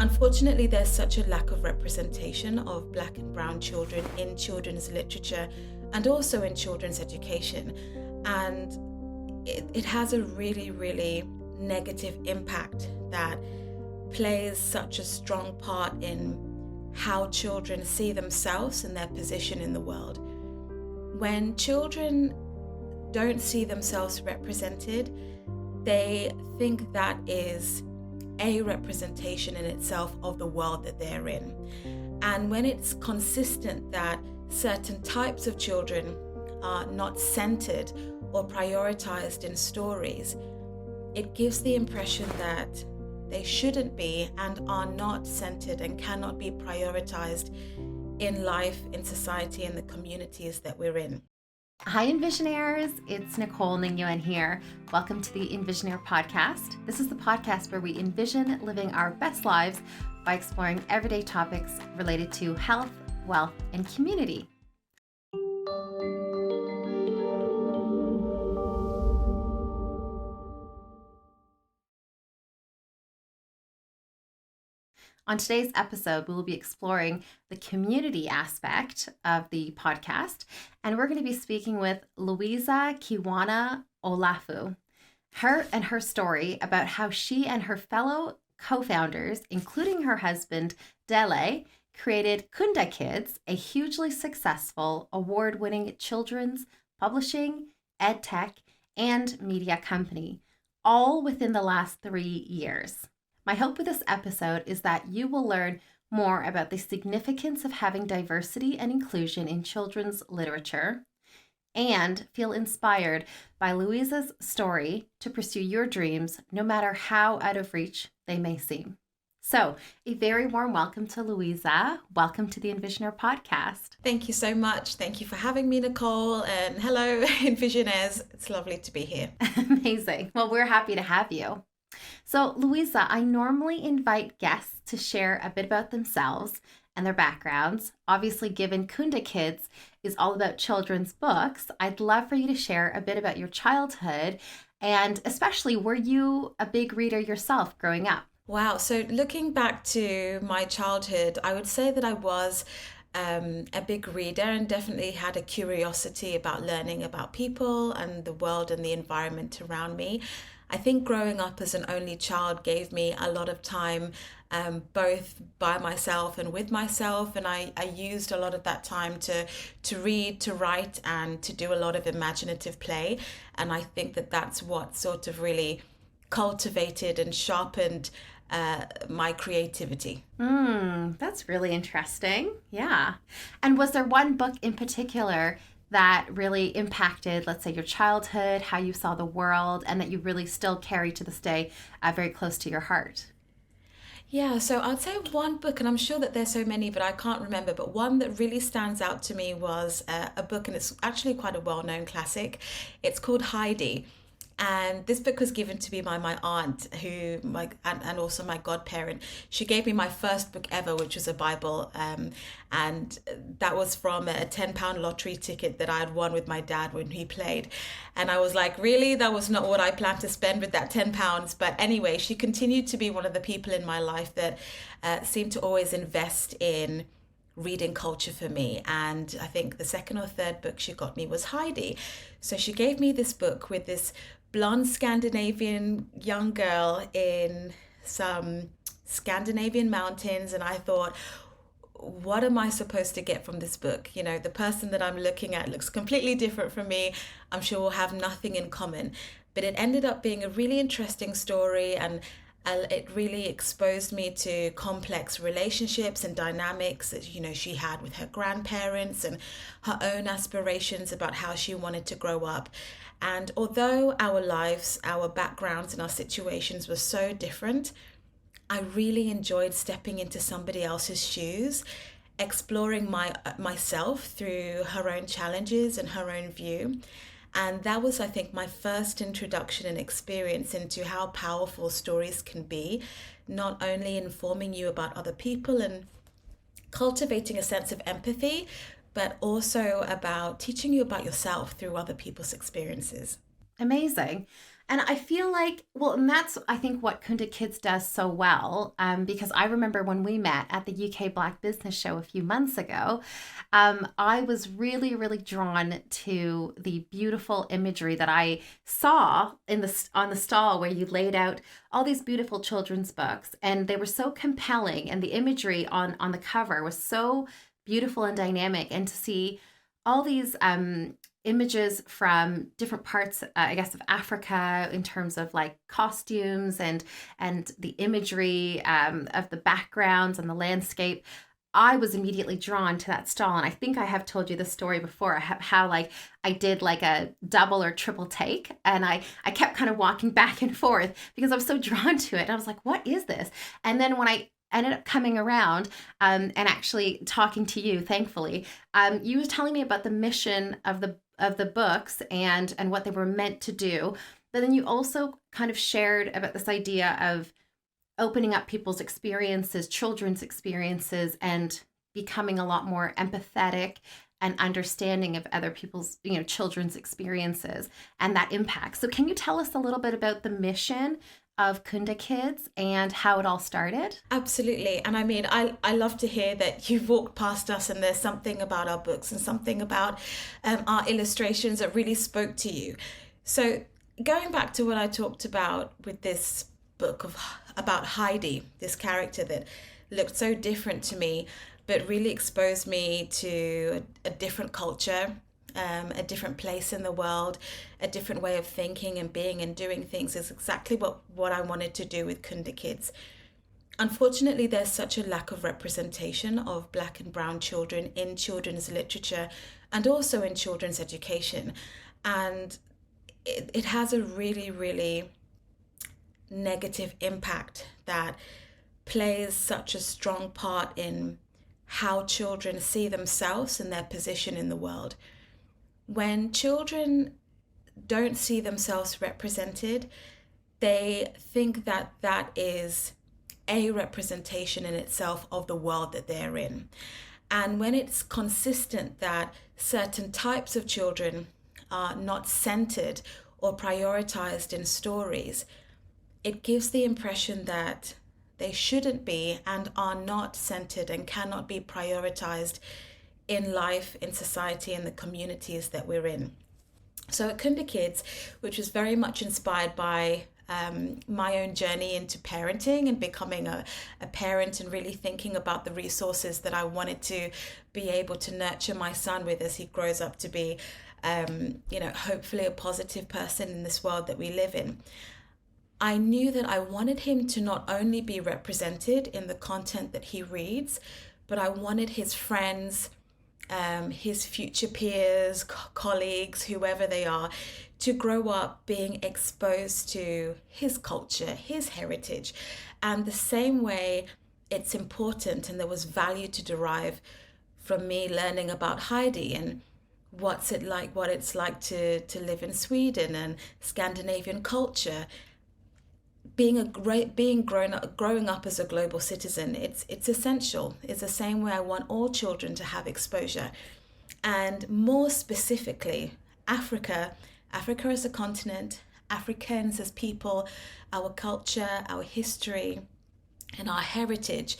Unfortunately, there's such a lack of representation of Black and Brown children in children's literature and also in children's education. And it has a really, really negative impact that plays such a strong part in how children see themselves and their position in the world. When children don't see themselves represented, they think that is a representation in itself of the world that they're in. And when it's consistent that certain types of children are not centered or prioritized in stories, it gives the impression that they shouldn't be and are not centered and cannot be prioritized in life, in society, and the communities that we're in. Hi, EnvisionAirs. It's Nicole here. Welcome to the EnvisionAir podcast. This is the podcast where we envision living our best lives by exploring everyday topics related to health, wealth, and community. On today's episode, we will be exploring the community aspect of the podcast, and we're going to be speaking with Louisa Kiwana Olafuyi, her story about how she and her fellow co-founders, including her husband, Dele, created Kunda Kids, a hugely successful, award-winning children's publishing, ed tech, and media company, all within the last 3 years. My hope with this episode is that you will learn more about the significance of having diversity and inclusion in children's literature and feel inspired by Louisa's story to pursue your dreams, no matter how out of reach they may seem. So, a very warm welcome to Louisa. Welcome to the EnvisionAir podcast. Thank you so much. Thank you for having me, Nicole. And hello, EnvisionAirs. It's lovely to be here. Amazing. Well, we're happy to have you. So, Louisa, I normally invite guests to share a bit about themselves and their backgrounds. Obviously, given Kunda Kids is all about children's books, I'd love for you to share a bit about your childhood and especially, were you a big reader yourself growing up? Wow. So looking back to my childhood, I would say that I was a big reader and definitely had a curiosity about learning about people and the world and the environment around me. I think growing up as an only child gave me a lot of time, both by myself and with myself. And I used a lot of that time to read, to write, and to do a lot of imaginative play. And I think that that's what sort of really cultivated and sharpened my creativity. That's really interesting. Yeah. And was there one book in particular that really impacted, let's say, your childhood, how you saw the world, and that you really still carry to this day very close to your heart? Yeah, so I'd say one book, and I'm sure that there's so many, but I can't remember, but one that really stands out to me was a book, and it's actually quite a well-known classic. It's called Heidi. And this book was given to me by my aunt, and also my godparent. She gave me my first book ever, which was a Bible, and that was from a £10 lottery ticket that I had won with my dad when he played. And I was like, really? That was not what I planned to spend with that £10. But anyway, she continued to be one of the people in my life that seemed to always invest in reading culture for me. And I think the second or third book she got me was Heidi. So she gave me this book with this blonde Scandinavian young girl in some Scandinavian mountains, and I thought, what am I supposed to get from this book? You know, the person that I'm looking at looks completely different from me. I'm sure we'll have nothing in common. But it ended up being a really interesting story, and it really exposed me to complex relationships and dynamics that, you know, she had with her grandparents and her own aspirations about how she wanted to grow up. And although our lives, our backgrounds, and our situations were so different, I really enjoyed stepping into somebody else's shoes, exploring myself through her own challenges and her own view. And that was, I think, my first introduction and experience into how powerful stories can be, not only informing you about other people and cultivating a sense of empathy, but also about teaching you about yourself through other people's experiences. Amazing. And I feel like, well, and that's, I think, what Kunda Kids does so well. Because I remember when we met at the UK Black Business Show a few months ago, I was really, really drawn to the beautiful imagery that I saw on the stall where you laid out all these beautiful children's books, and they were so compelling, and the imagery on the cover was so beautiful and dynamic, and to see all these images from different parts, I guess, of Africa in terms of like costumes and the imagery of the backgrounds and the landscape. I was immediately drawn to that stall, and I think I have told you the story before, how like I did like a double or triple take, and I kept kind of walking back and forth because I was so drawn to it. And I was like, what is this? And then when I ended up coming around and actually talking to you, thankfully, you were telling me about the mission of the books and what they were meant to do. But then you also kind of shared about this idea of opening up people's experiences, children's experiences, and becoming a lot more empathetic and understanding of other people's, children's experiences and that impact. So can you tell us a little bit about the mission of Kunda Kids and how it all started? Absolutely. And I mean, I love to hear that you've walked past us and there's something about our books and something about our illustrations that really spoke to you. So going back to what I talked about with this book about Heidi, this character that looked so different to me, but really exposed me to a different culture, a different place in the world, a different way of thinking and being and doing things, is exactly what I wanted to do with Kunda Kids. Unfortunately, there's such a lack of representation of Black and brown children in children's literature and also in children's education. And it has a really, really negative impact that plays such a strong part in how children see themselves and their position in the world. When children don't see themselves represented, they think that that is a representation in itself of the world that they're in. And when it's consistent that certain types of children are not centered or prioritized in stories, it gives the impression that they shouldn't be and are not centered and cannot be prioritized in life, in society, in the communities that we're in. So at Kunda Kids, which was very much inspired by my own journey into parenting and becoming a parent and really thinking about the resources that I wanted to be able to nurture my son with as he grows up to be, hopefully a positive person in this world that we live in. I knew that I wanted him to not only be represented in the content that he reads, but I wanted his friends, his future peers, colleagues, whoever they are, to grow up being exposed to his culture, his heritage. And the same way it's important and there was value to derive from me learning about Heidi and what it's like to live in Sweden and Scandinavian culture. Growing up as a global citizen, it's essential. It's the same way I want all children to have exposure. And more specifically, Africa as a continent, Africans as people, our culture, our history, and our heritage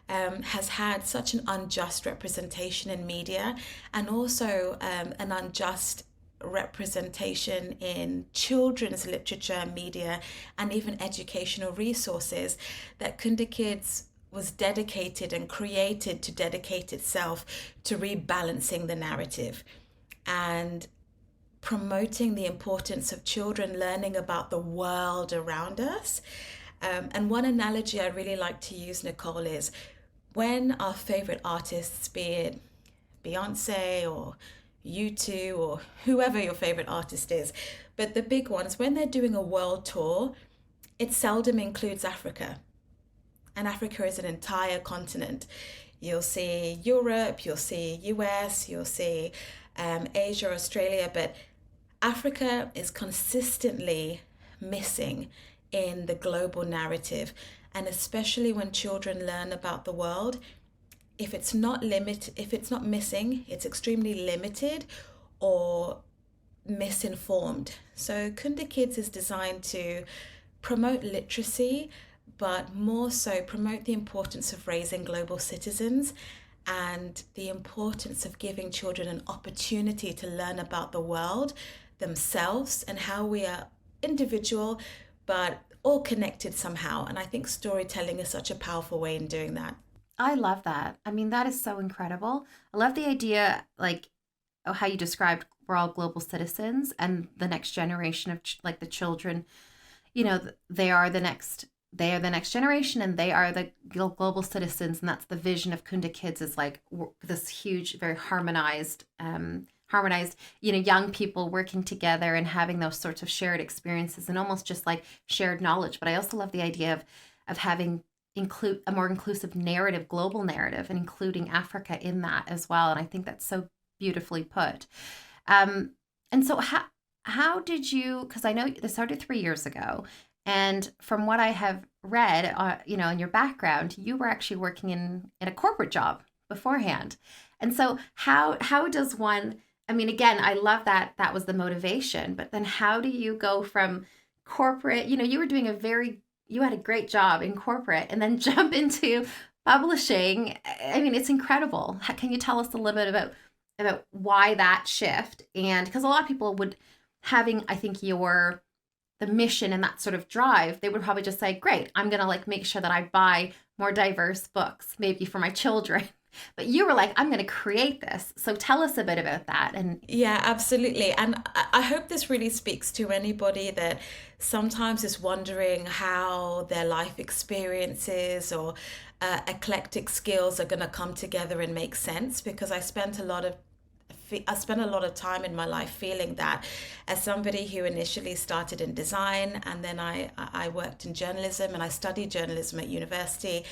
has had such an unjust representation in media, and also an unjust representation in children's literature, media, and even educational resources, that Kunda Kids was dedicated and created to dedicate itself to rebalancing the narrative and promoting the importance of children learning about the world around us. And one analogy I really like to use, Nicole, is when our favorite artists, be it Beyonce or U2 or whoever your favorite artist is, but the big ones, when they're doing a world tour, it seldom includes Africa. And Africa is an entire continent. You'll see Europe, you'll see US, you'll see Asia, Australia, but Africa is consistently missing in the global narrative. And especially when children learn about the world, if it's not missing, it's extremely limited or misinformed. So Kunda Kids is designed to promote literacy, but more so promote the importance of raising global citizens and the importance of giving children an opportunity to learn about the world, themselves, and how we are individual but all connected somehow. And I think storytelling is such a powerful way in doing that. I love that. I mean, that is so incredible. I love the idea, like, how you described we're all global citizens and the next generation of like the children, they are the next generation and they are the global citizens. And that's the vision of Kunda Kids, is like this huge, very harmonized, young people working together and having those sorts of shared experiences and almost just like shared knowledge. But I also love the idea of having include a more inclusive narrative, global narrative, and including Africa in that as well. And I think that's so beautifully put. And so how did you, because I know this started 3 years ago, and from what I have read, in your background, you were actually working in a corporate job beforehand. And so how does one, I mean, again, I love that was the motivation, but then how do you go from corporate, you were doing you had a great job in corporate and then jump into publishing. I mean, it's incredible. Can you tell us a little bit about why that shift? And because a lot of people would having, I think, the mission and that sort of drive, they would probably just say, great, I'm going to like make sure that I buy more diverse books, maybe for my children. But you were like, I'm going to create this. So tell us a bit about that. And Yeah, absolutely. And I hope this really speaks to anybody that sometimes is wondering how their life experiences or eclectic skills are going to come together and make sense. Because I spent a lot of time in my life feeling that, as somebody who initially started in design, and then I worked in journalism and I studied journalism at university.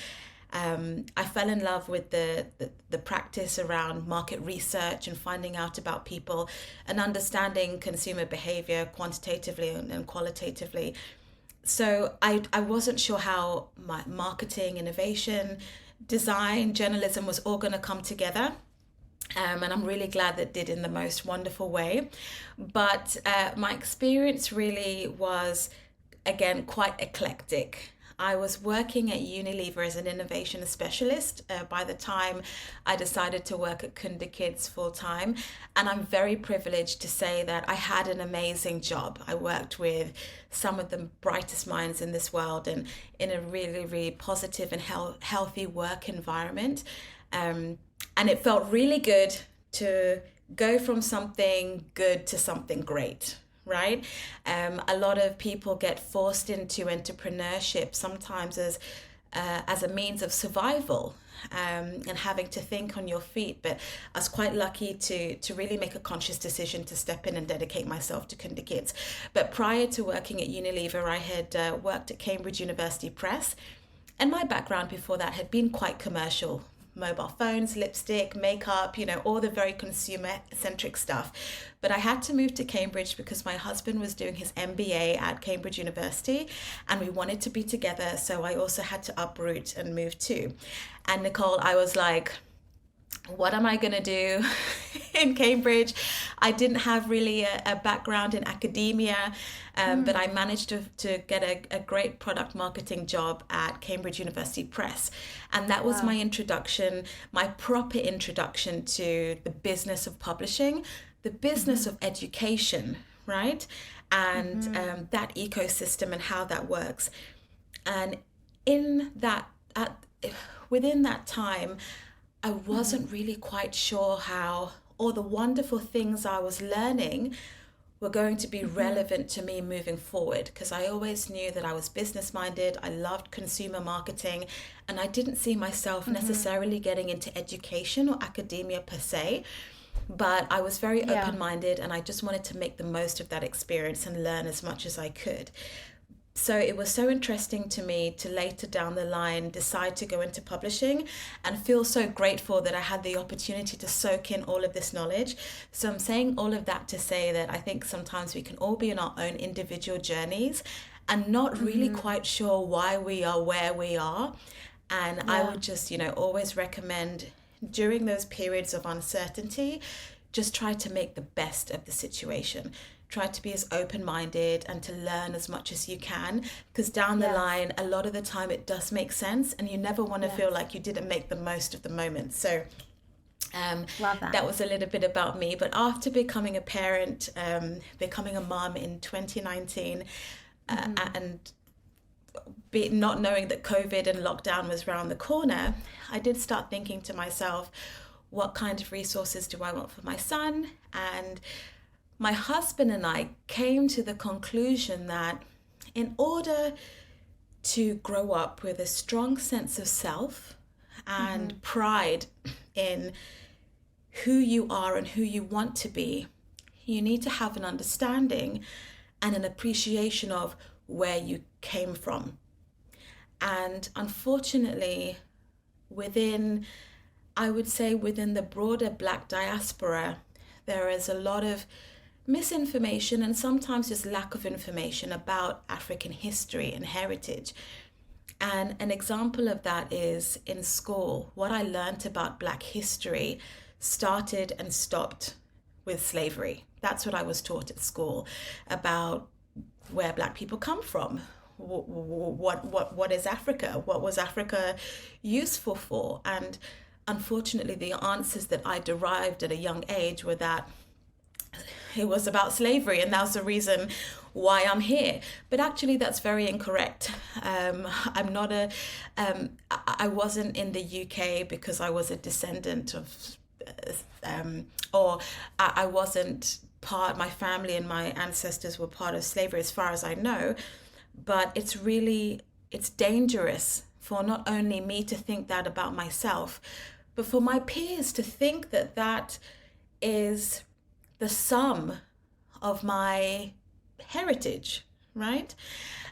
I fell in love with the practice around market research and finding out about people and understanding consumer behavior quantitatively and qualitatively. So I wasn't sure how my marketing, innovation, design, journalism was all going to come together. And I'm really glad that it did in the most wonderful way. But my experience really was, again, quite eclectic. I was working at Unilever as an innovation specialist by the time I decided to work at Kunda Kids full time. And I'm very privileged to say that I had an amazing job. I worked with some of the brightest minds in this world and in a really, really positive and healthy work environment. And it felt really good to go from something good to something great, right? A lot of people get forced into entrepreneurship sometimes as a means of survival, and having to think on your feet. But I was quite lucky to really make a conscious decision to step in and dedicate myself to Kunda Kids. But prior to working at Unilever, I had worked at Cambridge University Press. And my background before that had been quite commercial. Mobile phones, lipstick, makeup, all the very consumer-centric stuff. But I had to move to Cambridge because my husband was doing his MBA at Cambridge University and we wanted to be together. So I also had to uproot and move too. And Nicole, I was like, what am I going to do in Cambridge? I didn't have really a background in academia, but I managed to get a great product marketing job at Cambridge University Press. And that was my introduction, my proper introduction to the business of publishing, the business of education, right? And that ecosystem and how that works. And within that time, I wasn't really quite sure how all the wonderful things I was learning were going to be relevant to me moving forward, because I always knew that I was business minded. I loved consumer marketing, and I didn't see myself necessarily getting into education or academia per se. But I was very open-minded and I just wanted to make the most of that experience and learn as much as I could. So it was so interesting to me to later down the line decide to go into publishing and feel so grateful that I had the opportunity to soak in all of this knowledge. So I'm saying all of that to say that I think sometimes we can all be on our own individual journeys and not really quite sure why we are where we are. And I would just, always recommend during those periods of uncertainty, just try to make the best of the situation. Try to be as open-minded and to learn as much as you can, because down the line, a lot of the time it does make sense, and you never want to feel like you didn't make the most of the moment. So Love that. that was a little bit about me. But after becoming a parent, becoming a mom in 2019, and not knowing that COVID and lockdown was around the corner, I did start thinking to myself, what kind of resources do I want for my son? And my husband and I came to the conclusion that in order to grow up with a strong sense of self and pride in who you are and who you want to be, you need to have an understanding and an appreciation of where you came from. And unfortunately, I would say within the broader Black diaspora, there is a lot of misinformation and sometimes just lack of information about African history and heritage. And an example of that is in school. What I learned about Black history started and stopped with slavery. That's what I was taught at school, about where Black people come from. What is Africa? What was Africa useful for? And unfortunately, the answers that I derived at a young age were that it was about slavery, and that's the reason why I'm here. But actually, that's very incorrect. I'm not I wasn't in the UK because I was a descendant of, or I wasn't my family and my ancestors were part of slavery, as far as I know. But it's dangerous for not only me to think that about myself, but for my peers to think that that is the sum of my heritage, right?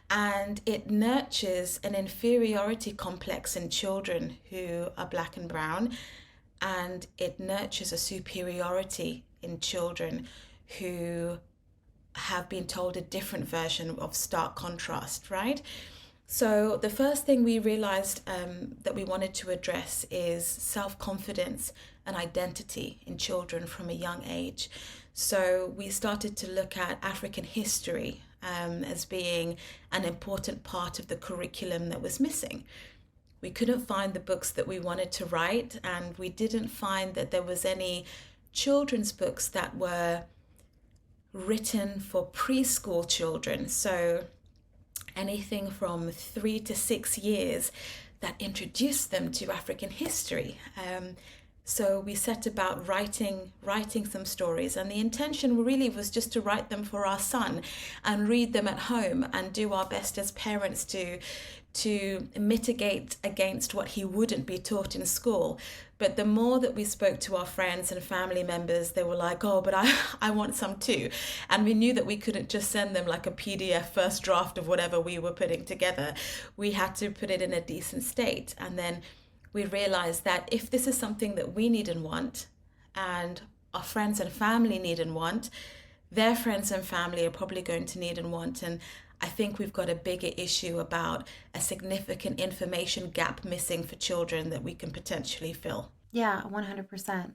And it nurtures an inferiority complex in children who are Black and brown, and it nurtures a superiority in children who have been told a different version of stark contrast, right? So the first thing we realized that we wanted to address is self-confidence and identity in children from a young age. So we started to look at African history as being an important part of the curriculum that was missing. We couldn't find the books that we wanted to write, and we didn't find that there was any children's books that were written for preschool children. So anything from 3 to 6 years that introduced them to African history. So we set about writing some stories, and the intention really was just to write them for our son and read them at home and do our best as parents to mitigate against what he wouldn't be taught in school. But the more that we spoke to our friends and family members, they were like, oh, but I want some too. And we knew that we couldn't just send them like a PDF first draft of whatever we were putting together. We had to put it in a decent state. And then we realized that if this is something that we need and want, and our friends and family need and want, their friends and family are probably going to need and want. And I think we've got a bigger issue about a significant information gap missing for children that we can potentially fill. Yeah, 100%.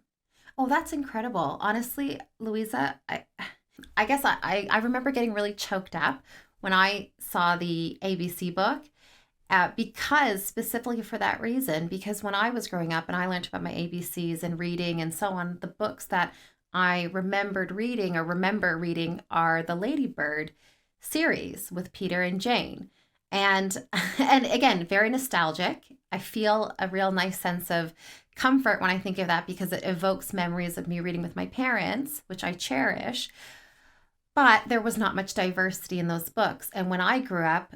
Oh, that's incredible. Honestly, Louisa, I guess I remember getting really choked up when I saw the ABC book, because specifically for that reason, because when I was growing up and I learned about my ABCs and reading and so on, the books that I remember reading are the Lady Bird series with Peter and Jane. And again, very nostalgic. I feel a real nice sense of comfort when I think of that, because it evokes memories of me reading with my parents, which I cherish. But there was not much diversity in those books. And when I grew up,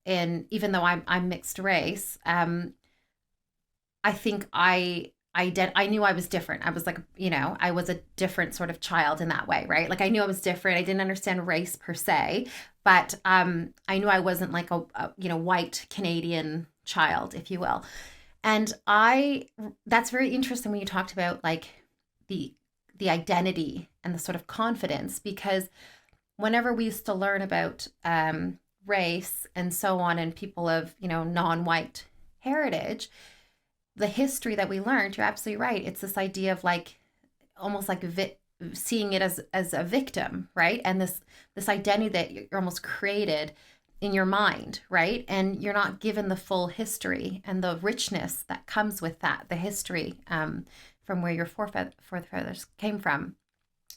even though I'm mixed race, I think I knew I was different. I was like, I was a different sort of child in that way, right? Like I knew I was different. I didn't understand race per se, but I knew I wasn't like a white Canadian child, if you will. And that's very interesting when you talked about like the identity and the sort of confidence, because whenever we used to learn about race and so on, and people of, non-white heritage, the history that we learned, you're absolutely right. It's this idea of like almost like seeing it as a victim, right? And this identity that you're almost created in your mind, right? And you're not given the full history and the richness that comes with that, the history from where your forefathers came from.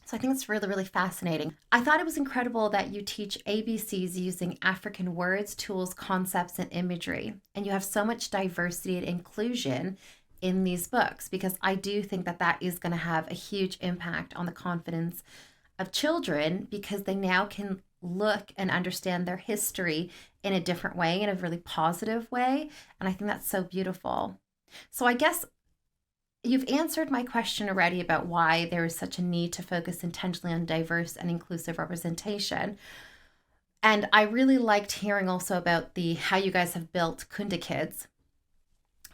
So I think it's really, really fascinating. I thought it was incredible that you teach ABCs using African words, tools, concepts, and imagery. And you have so much diversity and inclusion in these books, because I do think that that is going to have a huge impact on the confidence of children, because they now can look and understand their history in a different way, in a really positive way. And I think that's so beautiful. So I guess you've answered my question already about why there is such a need to focus intentionally on diverse and inclusive representation. And I really liked hearing also about the how you guys have built Kunda Kids.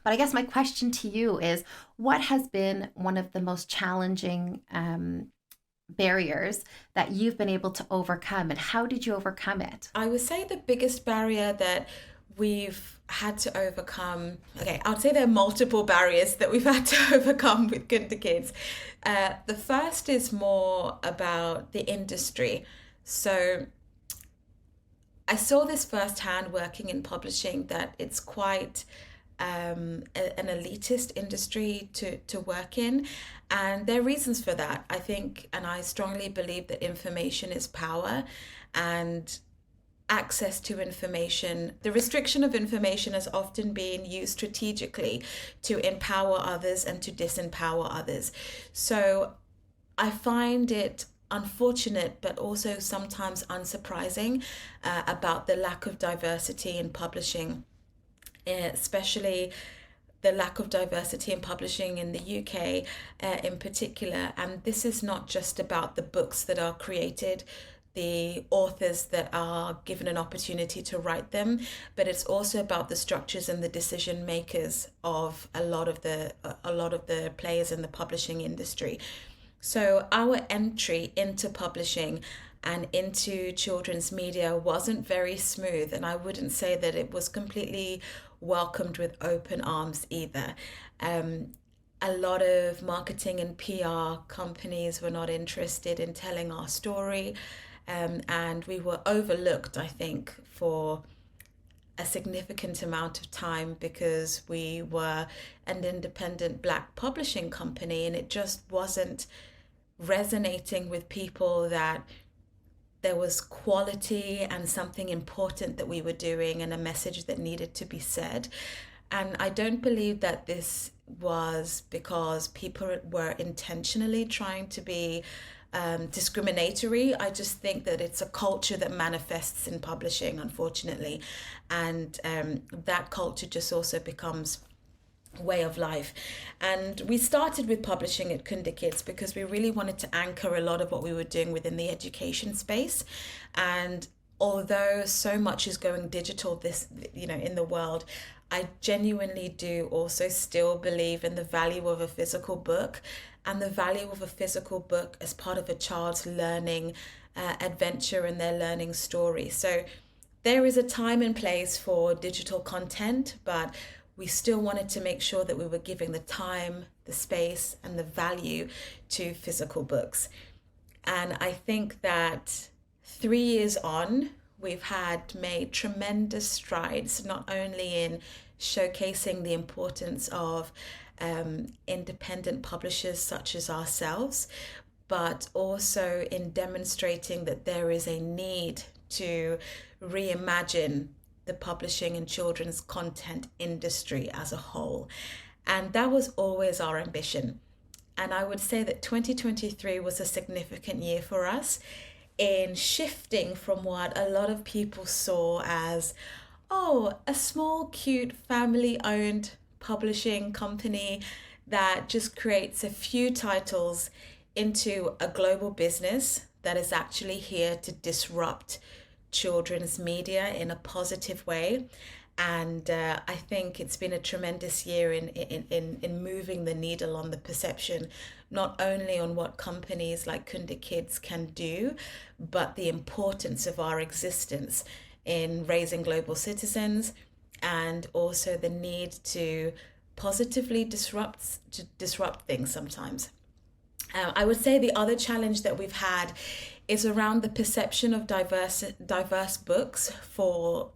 But I guess my question to you is, what has been one of the most challenging barriers that you've been able to overcome, and how did you overcome it? I would say the biggest barrier that we've had to overcome, okay, I would say there are multiple barriers that we've had to overcome with Kunda Kids. The first is more about the industry. So I saw this firsthand working in publishing, that it's quite an elitist industry to work in. And there are reasons for that. I think, and I strongly believe, that information is power, and access to information, the restriction of information has often been used strategically to empower others and to disempower others. So I find it unfortunate, but also sometimes unsurprising, about the lack of diversity in publishing, especially the lack of diversity in publishing in the UK in particular. And this is not just about the books that are created, the authors that are given an opportunity to write them, but it's also about the structures and the decision makers of a lot of the players in the publishing industry. So our entry into publishing and into children's media wasn't very smooth, and I wouldn't say that it was completely welcomed with open arms either. A lot of marketing and PR companies were not interested in telling our story, and we were overlooked, I think, for a significant amount of time, because we were an independent Black publishing company, and it just wasn't resonating with people that there was quality and something important that we were doing and a message that needed to be said. And I don't believe that this was because people were intentionally trying to be discriminatory. I just think that it's a culture that manifests in publishing, unfortunately. And that culture just also becomes way of life. And we started with publishing at Kunda Kids because we really wanted to anchor a lot of what we were doing within the education space. And although so much is going digital in the world, I genuinely do also still believe in the value of a physical book, and the value of a physical book as part of a child's learning adventure and their learning story. So there is a time and place for digital content, but we still wanted to make sure that we were giving the time, the space, and the value to physical books. And I think that 3 years on, we've made tremendous strides, not only in showcasing the importance of independent publishers such as ourselves, but also in demonstrating that there is a need to reimagine the publishing and children's content industry as a whole. And that was always our ambition. And I would say that 2023 was a significant year for us in shifting from what a lot of people saw as, a small, cute, family-owned publishing company that just creates a few titles, into a global business that is actually here to disrupt children's media in a positive way. And I think it's been a tremendous year in moving the needle on the perception, not only on what companies like Kunda Kids can do, but the importance of our existence in raising global citizens, and also the need to positively disrupt things sometimes. I would say the other challenge that we've had is around the perception of diverse books for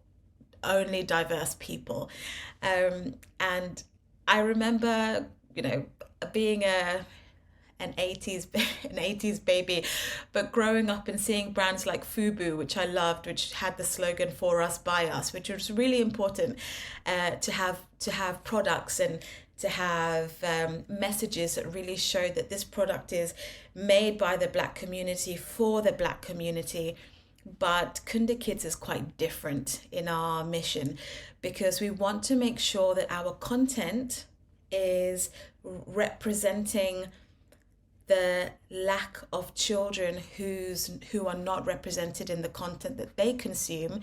only diverse people. And I remember, being an 80s an 80s baby, but growing up and seeing brands like Fubu, which I loved, which had the slogan "For Us by Us," which was really important, to have products and to have messages that really showed that this product is made by the Black community for the Black community. But Kunda Kids is quite different in our mission, because we want to make sure that our content is representing the lack of children who are not represented in the content that they consume.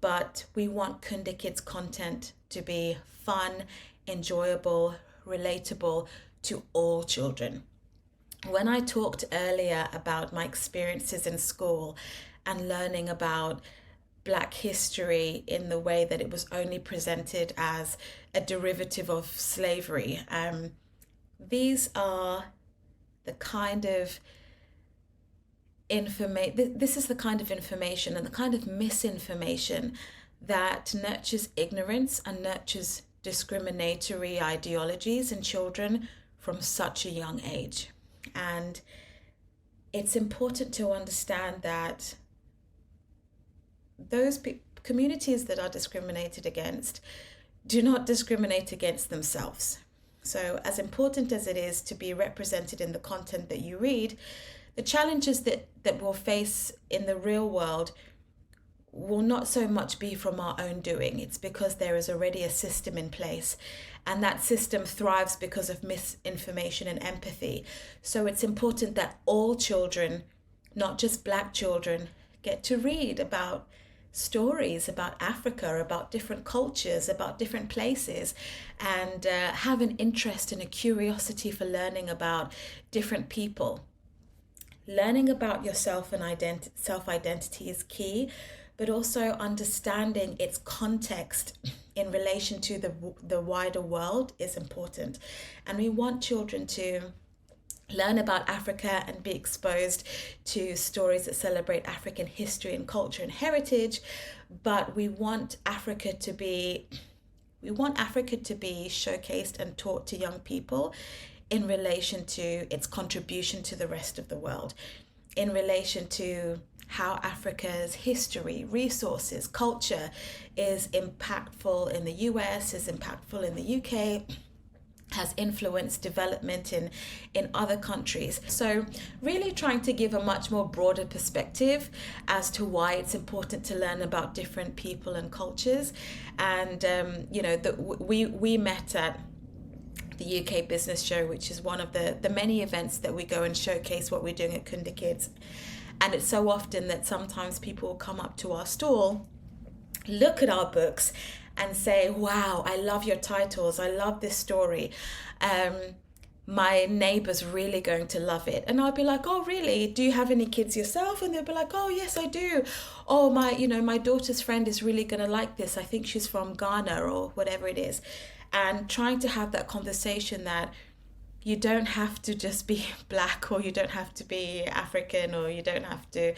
But we want Kunda Kids content to be fun, enjoyable, relatable to all children. When I talked earlier about my experiences in school and learning about Black history in the way that it was only presented as a derivative of slavery, these are the kind of this is the kind of information and the kind of misinformation that nurtures ignorance and nurtures discriminatory ideologies in children from such a young age. And it's important to understand that those communities that are discriminated against do not discriminate against themselves. So as important as it is to be represented in the content that you read, the challenges that we'll face in the real world will not so much be from our own doing. It's because there is already a system in place, and that system thrives because of misinformation and empathy. So it's important that all children, not just Black children, get to read about stories about Africa, about different cultures, about different places, and have an interest and a curiosity for learning about different people. Learning about yourself and self-identity is key, but also understanding its context in relation to the wider world is important. And we want children to learn about Africa and be exposed to stories that celebrate African history and culture and heritage, but we want Africa to be showcased and taught to young people in relation to its contribution to the rest of the world, in relation to how Africa's history, resources, culture is impactful in the US, is impactful in the UK, has influenced development in other countries. So really trying to give a much more broader perspective as to why it's important to learn about different people and cultures. And we met at the UK Business Show, which is one of the many events that we go and showcase what we're doing at Kunda Kids. And it's so often that sometimes people will come up to our stall, look at our books and say, wow, I love your titles. I love this story. My neighbor's really going to love it. And I'll be like, oh, really? Do you have any kids yourself? And they'll be like, oh, yes, I do. Oh, my daughter's friend is really going to like this. I think she's from Ghana or whatever it is. And trying to have that conversation that you don't have to just be Black, or you don't have to be African, or you don't have to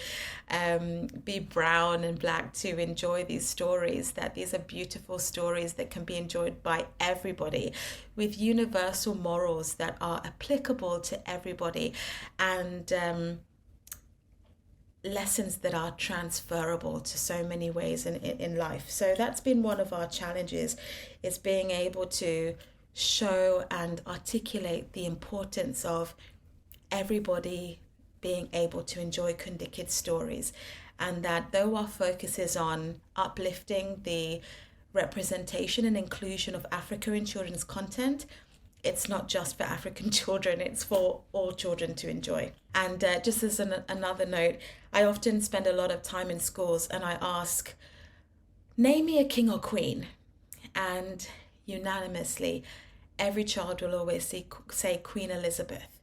be brown and Black to enjoy these stories, that these are beautiful stories that can be enjoyed by everybody with universal morals that are applicable to everybody, and lessons that are transferable to so many ways in life. So that's been one of our challenges, is being able to show and articulate the importance of everybody being able to enjoy Kunda Kids stories, and that though our focus is on uplifting the representation and inclusion of Africa in children's content, it's not just for African children, it's for all children to enjoy. And just as another note, I often spend a lot of time in schools and I ask, name me a king or queen. And unanimously, every child will always say Queen Elizabeth.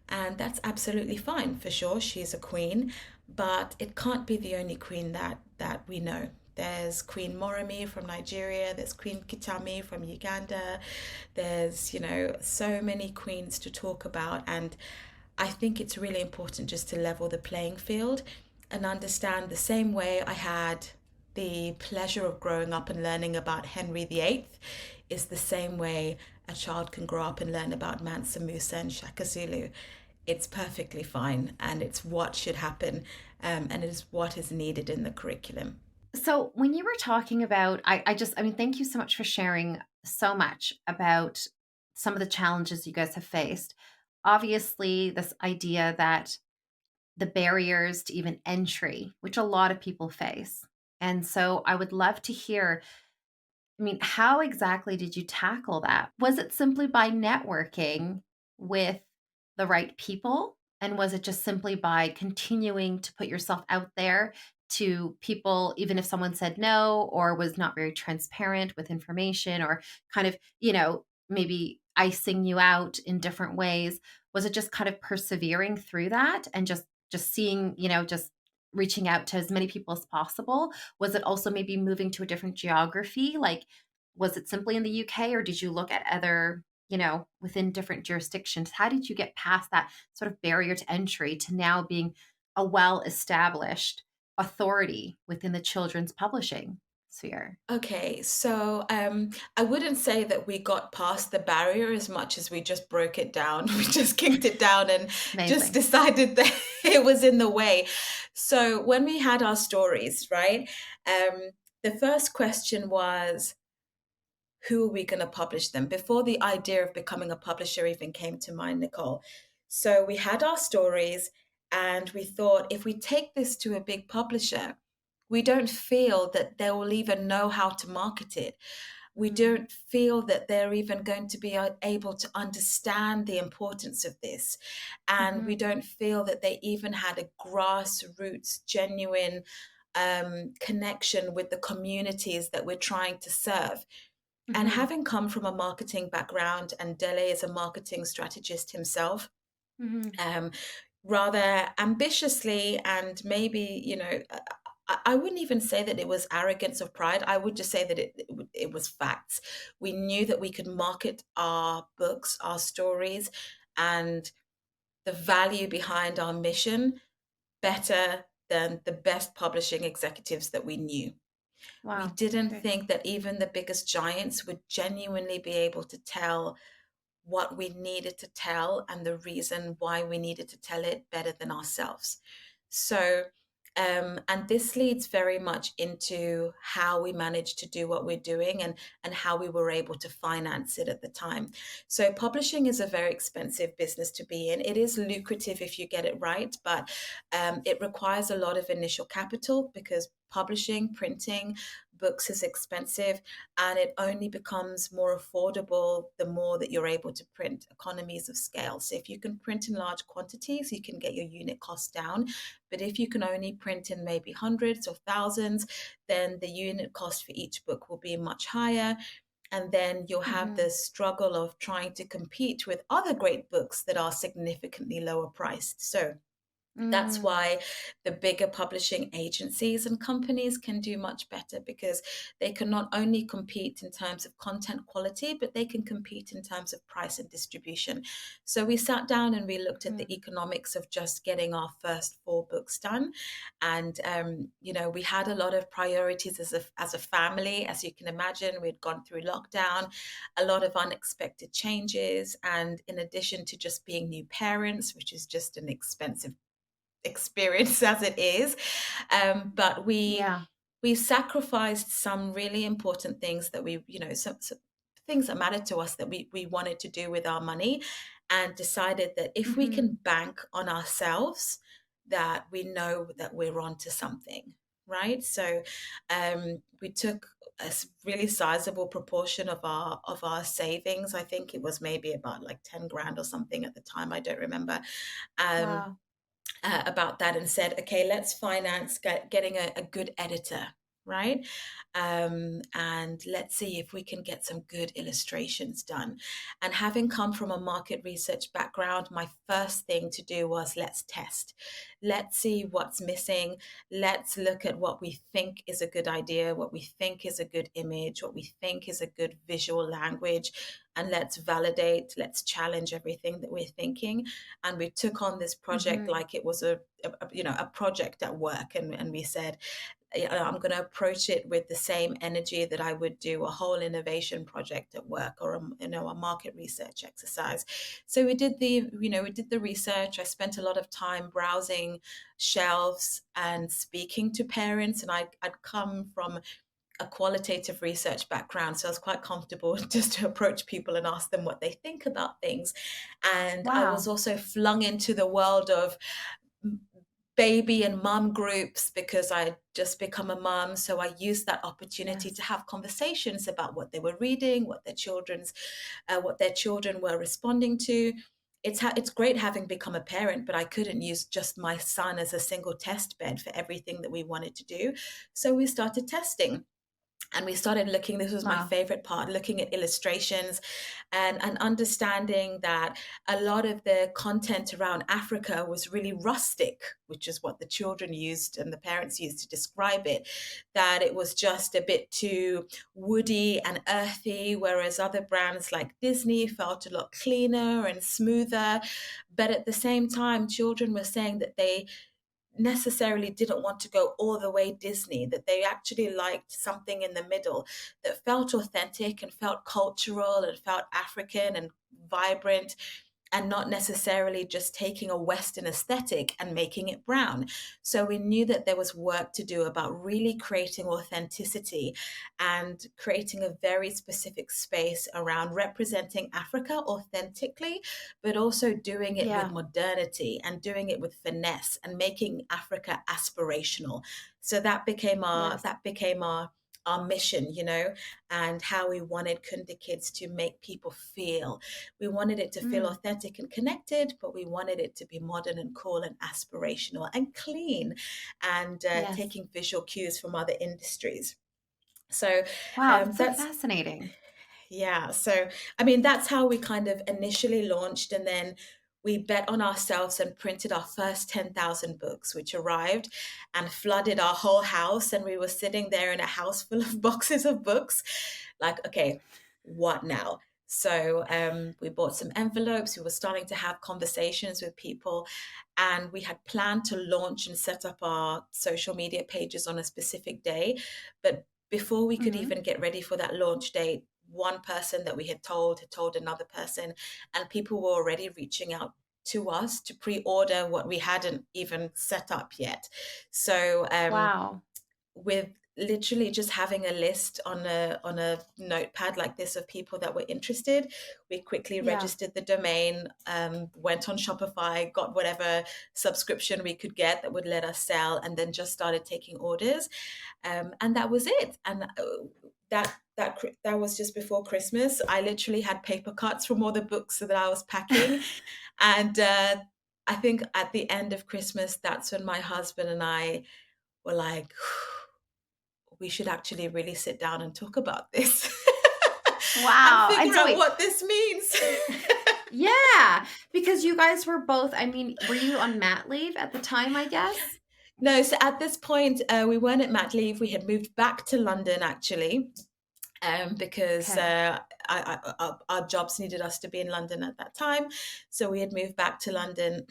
And that's absolutely fine, for sure, she's a queen, but it can't be the only queen that we know. There's Queen Moremi from Nigeria, there's Queen Kitami from Uganda, there's, so many queens to talk about. And I think it's really important just to level the playing field and understand the same way I had the pleasure of growing up and learning about Henry VIII is the same way a child can grow up and learn about Mansa Musa and Shaka Zulu. It's perfectly fine and it's what should happen, and it is what is needed in the curriculum. So when you were talking about, I mean, thank you so much for sharing so much about some of the challenges you guys have faced. Obviously, this idea that the barriers to even entry, which a lot of people face. And so I would love to hear, I mean, how exactly did you tackle that? Was it simply by networking with the right people? And was it just simply by continuing to put yourself out there to people, even if someone said no or was not very transparent with information or kind of, maybe icing you out in different ways? Was it just kind of persevering through that and just seeing, just reaching out to as many people as possible? Was it also maybe moving to a different geography? Like, was it simply in the UK or did you look at other, within different jurisdictions? How did you get past that sort of barrier to entry to now being a well established authority within the children's publishing sphere? Okay, so I wouldn't say that we got past the barrier as much as we just broke it down. We just kicked it down and just Amazing. decided that it was in the way. So when we had our stories, right? The first question was, who are we going to publish them? Before the idea of becoming a publisher even came to mind, Nicole. So we had our stories and we thought if we take this to a big publisher, we don't feel that they will even know how to market it. We Mm, don't feel that they're even going to be able to understand the importance of this. And we mhm, don't feel that they even had a grassroots, genuine connection with the communities that we're trying to serve. And mhm, having come from a marketing background, and Dele is a marketing strategist himself, mhm, um, rather ambitiously, and maybe, I wouldn't even say that it was arrogance or pride. I would just say that it was facts. We knew that we could market our books, our stories, and the value behind our mission better than the best publishing executives that we knew. We wow. didn't Okay. think that even the biggest giants would genuinely be able to tell what we needed to tell and the reason why we needed to tell it better than ourselves. So, and this leads very much into how we managed to do what we're doing and how we were able to finance it at the time. So, publishing is a very expensive business to be in. It is lucrative if you get it right, but it requires a lot of initial capital because publishing, printing books is expensive, and it only becomes more affordable the more that you're able to print, economies of scale. So if you can print in large quantities, you can get your unit cost down. But if you can only print in maybe hundreds or thousands, then the unit cost for each book will be much higher. And then you'll have Mhm, the struggle of trying to compete with other great books that are significantly lower priced. So that's mm, why the bigger publishing agencies and companies can do much better because they can not only compete in terms of content quality, but they can compete in terms of price and distribution. So we sat down and we looked at the mhm, economics of just getting our first four books done. And, we had a lot of priorities as a family. As you can imagine, we'd gone through lockdown, a lot of unexpected changes. And in addition to just being new parents, which is just an expensive experience as it is. But yeah. we sacrificed some really important things that we, some things that mattered to us that we wanted to do with our money, and decided that if we Mhm, can bank on ourselves, that we know that we're onto something, right? So we took really sizable proportion of our savings. I think it was maybe about like 10 grand or something at the time. I don't remember. Um, wow. about that and said, okay, let's finance getting a good editor, right? And let's see if we can get some good illustrations done. And having come from a market research background, my first thing to do was let's test. Let's see what's missing. Let's look at what we think is a good idea, what we think is a good image, what we think is a good visual language, and let's validate, let's challenge everything that we're thinking. And we took on this project Mm-hmm. like it was a project at work, and we said, I'm going to approach it with the same energy that I would do a whole innovation project at work, or a market research exercise. So we did the research. I spent a lot of time browsing shelves and speaking to parents, and I'd come from a qualitative research background, so I was quite comfortable just to approach people and ask them what they think about things. And I was Wow. also flung into the world of baby and mum groups because I just become a mum. So I used that opportunity to Yes. have conversations about what they were reading, what their children were responding to. It's great having become a parent, but I couldn't use just my son as a single test bed for everything that we wanted to do. So we started testing. And we started looking, this was my Wow. favorite part, looking at illustrations and understanding that a lot of the content around Africa was really rustic, which is what the children used and the parents used to describe it, that it was just a bit too woody and earthy, whereas other brands like Disney felt a lot cleaner and smoother. But at the same time, children were saying that they necessarily didn't want to go all the way Disney, that they actually liked something in the middle that felt authentic and felt cultural and felt African and vibrant, and not necessarily just taking a Western aesthetic and making it brown. So we knew that there was work to do about really creating authenticity and creating a very specific space around representing Africa authentically, but also doing it with Yeah. modernity and doing it with finesse and making Africa aspirational. So that became our mission, and how we wanted Kunda Kids to make people feel. We wanted it to feel Mm. authentic and connected, but we wanted it to be modern and cool and aspirational and clean, and Yes. taking visual cues from other industries. So Wow, that's so that's fascinating. yeah. So, I mean, that's how we kind of initially launched. And then we bet on ourselves and printed our first 10,000 books, which arrived and flooded our whole house. And we were sitting there in a house full of boxes of books. Like, okay, what now? So we bought some envelopes. We were starting to have conversations with people. And we had planned to launch and set up our social media pages on a specific day. But before we could Hmm. even get ready for that launch date, one person that we had told another person, and people were already reaching out to us to pre-order what we hadn't even set up yet. So Wow. with literally just having a list on a notepad like this of people that were interested, we quickly Yeah. registered the domain, went on Shopify, got whatever subscription we could get that would let us sell, and then just started taking orders. And that was it. And that was just before Christmas. I literally had paper cuts from all the books that I was packing, and I think at the end of Christmas, that's when my husband and I were like, we should actually really sit down and talk about this and Wow. And figure so out wait, what this means. yeah, because you guys were both, I mean, were you on mat leave at the time, I guess? No, so at this point, we weren't at mat leave. We had moved back to London actually, because Okay. our jobs needed us to be in London at that time. So we had moved back to London.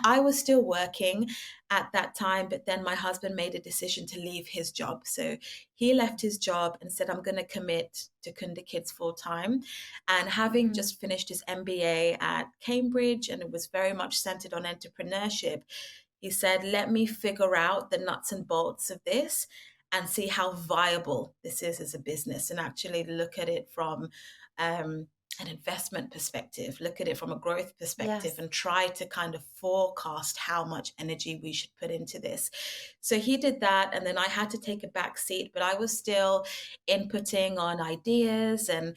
I was still working at that time, but then my husband made a decision to leave his job. So he left his job and said, I'm going to commit to Kunda Kids full time. And having Hmm. just finished his MBA at Cambridge, and it was very much centered on entrepreneurship, he said, let me figure out the nuts and bolts of this and see how viable this is as a business, and actually look at it from um, an investment perspective, look at it from a growth perspective, Yes. and try to kind of forecast how much energy we should put into this. So he did that, and then I had to take a back seat, but I was still inputting on ideas and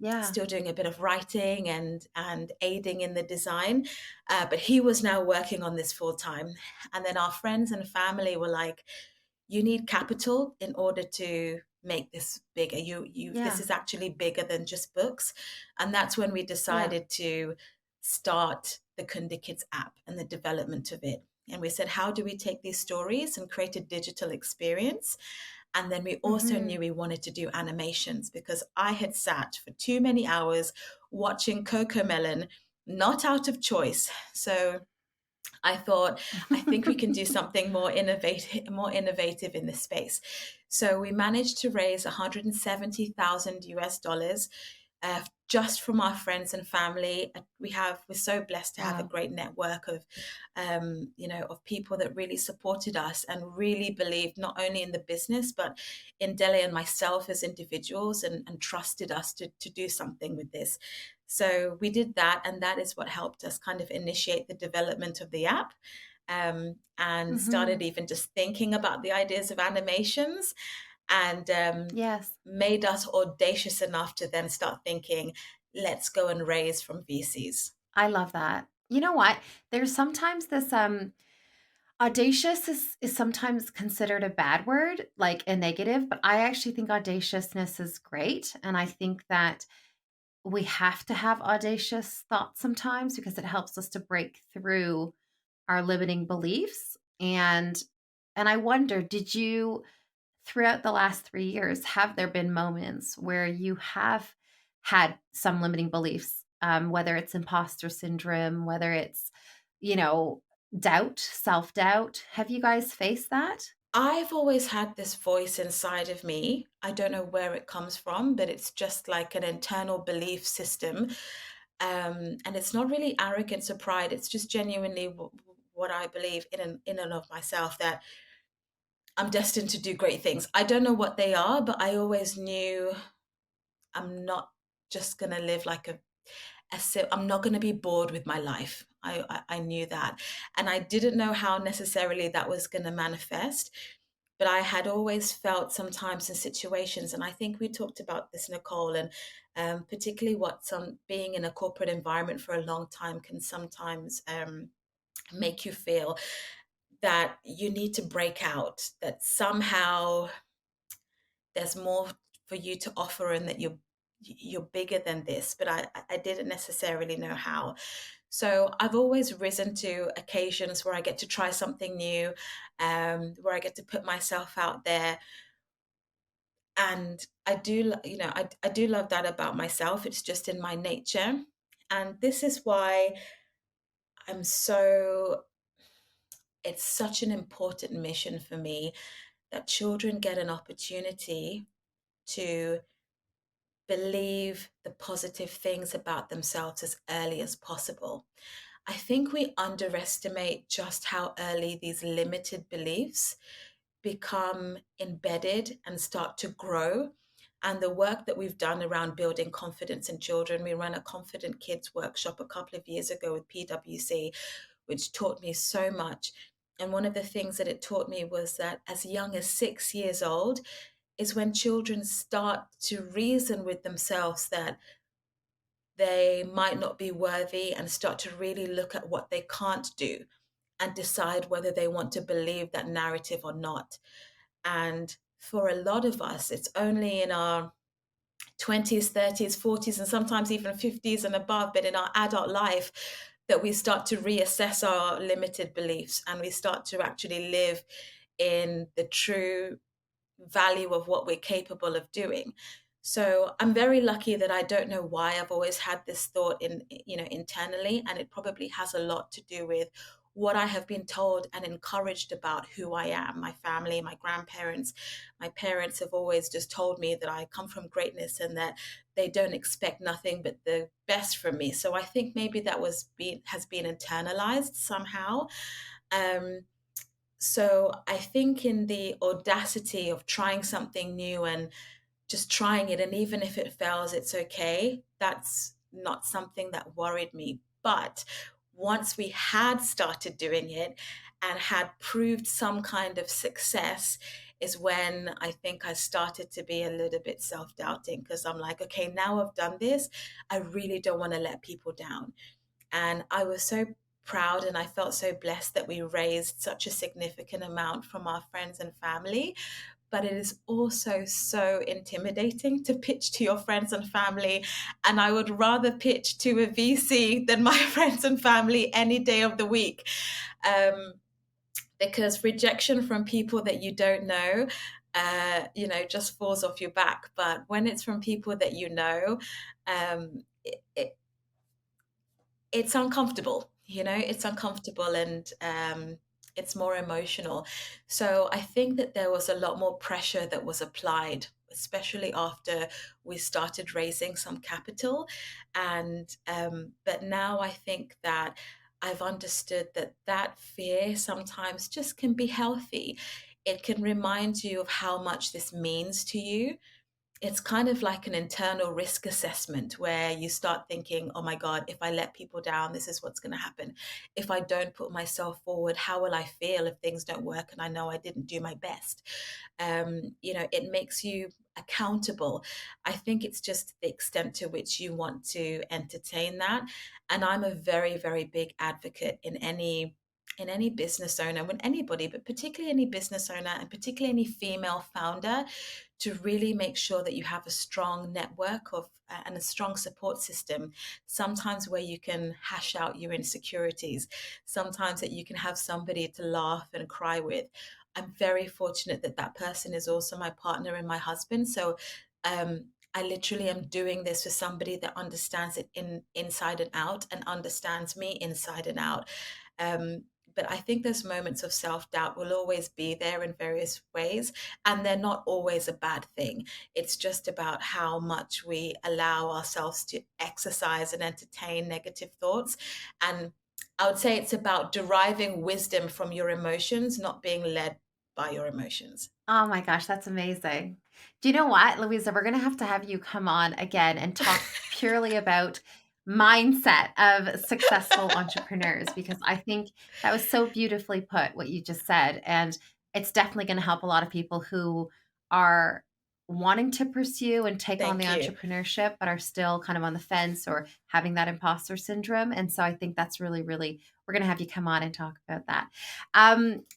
Yeah. still doing a bit of writing and aiding in the design. But he was now working on this full time. And then our friends and family were like, you need capital in order to make this bigger. This Yeah. is actually bigger than just books. And that's when we Yeah. decided to start the Kunda Kids app and the development of it. And we said, how do we take these stories and create a digital experience? And then we also Hmm. knew we wanted to do animations because I had sat for too many hours watching Coco Melon, not out of choice. So I thought, I think we can do something more innovative in this space. So we managed to raise 170,000 US dollars just from our friends and family. We're so blessed to have a Wow. great network of, of people that really supported us and really believed not only in the business but in Dele and myself as individuals, and trusted us to do something with this. So we did that, and that is what helped us kind of initiate the development of the app. And Hmm. started even just thinking about the ideas of animations, and Yes. made us audacious enough to then start thinking, let's go and raise from VCs. I love that. You know what? There's sometimes this audacious is sometimes considered a bad word, like a negative, but I actually think audaciousness is great. And I think that we have to have audacious thoughts sometimes because it helps us to break through our limiting beliefs. And I wonder, did you throughout the last 3 years, have there been moments where you have had some limiting beliefs, whether it's imposter syndrome, whether it's, you know, doubt, self-doubt? Have you guys faced that? I've always had this voice inside of me. I don't know where it comes from, but it's just like an internal belief system. And it's not really arrogance or pride. It's just genuinely what I believe in and of myself, that I'm destined to do great things. I don't know what they are, but I always knew I'm not just going to live like I'm not going to be bored with my life. I knew that. And I didn't know how necessarily that was going to manifest. But I had always felt sometimes in situations, and I think we talked about this, Nicole, and particularly what some being in a corporate environment for a long time can sometimes make you feel that you need to break out, that somehow there's more for you to offer, and that you're bigger than this. But I didn't necessarily know how. So I've always risen to occasions where I get to try something new, where I get to put myself out there. And I do love that about myself. It's just in my nature. And this is why I'm so it's such an important mission for me that children get an opportunity to believe the positive things about themselves as early as possible. I think we underestimate just how early these limited beliefs become embedded and start to grow. And the work that we've done around building confidence in children, we ran a Confident Kids workshop a couple of years ago with PwC, which taught me so much. And one of the things that it taught me was that as young as 6 years old is when children start to reason with themselves that they might not be worthy, and start to really look at what they can't do and decide whether they want to believe that narrative or not. And for a lot of us, it's only in our 20s, 30s, 40s, and sometimes even 50s and above, but in our adult life, that we start to reassess our limited beliefs, and we start to actually live in the true value of what we're capable of doing. So I'm very lucky that I don't know why I've always had this thought internally, and it probably has a lot to do with what I have been told and encouraged about who I am. My family, my grandparents, my parents have always just told me that I come from greatness and that they don't expect nothing but the best from me. So I think maybe that has been internalized somehow. Um, so I think in the audacity of trying something new and just trying it, and even if it fails, it's okay. That's not something that worried me. But once we had started doing it and had proved some kind of success, is when I think I started to be a little bit self doubting, because I'm like, okay, now I've done this. I really don't want to let people down. And I was so proud and I felt so blessed that we raised such a significant amount from our friends and family. But it is also so intimidating to pitch to your friends and family. And I would rather pitch to a VC than my friends and family any day of the week. Um, because rejection from people that you don't know, just falls off your back. But when it's from people that you know, um, it's uncomfortable, it's uncomfortable, and it's more emotional. So I think that there was a lot more pressure that was applied, especially after we started raising some capital. And but now I think that I've understood that that fear sometimes just can be healthy. It can remind you of how much this means to you. It's kind of like an internal risk assessment where you start thinking, oh my God, if I let people down, this is what's going to happen. If I don't put myself forward, how will I feel if things don't work and I know I didn't do my best? It makes you accountable. I think it's just the extent to which you want to entertain that. And I'm a very, very big advocate in any business owner, when anybody, but particularly any business owner and particularly any female founder, to really make sure that you have a strong network of and a strong support system, sometimes where you can hash out your insecurities, sometimes that you can have somebody to laugh and cry with. I'm very fortunate that that person is also my partner and my husband. So I literally am doing this for somebody that understands it inside and out and understands me inside and out. But I think those moments of self-doubt will always be there in various ways, and they're not always a bad thing. It's just about how much we allow ourselves to exercise and entertain negative thoughts. And I would say it's about deriving wisdom from your emotions, not being led by your emotions. Oh my gosh, that's amazing. Do you know what, Louisa? We're going to have you come on again and talk purely about mindset of successful entrepreneurs, because I think that was so beautifully put, what you just said. And it's definitely going to help a lot of people who are wanting to pursue and take on the Thank you. entrepreneurship, but are still kind of on the fence or having that imposter syndrome. And so I think that's really, really, we're going to have you come on and talk about that.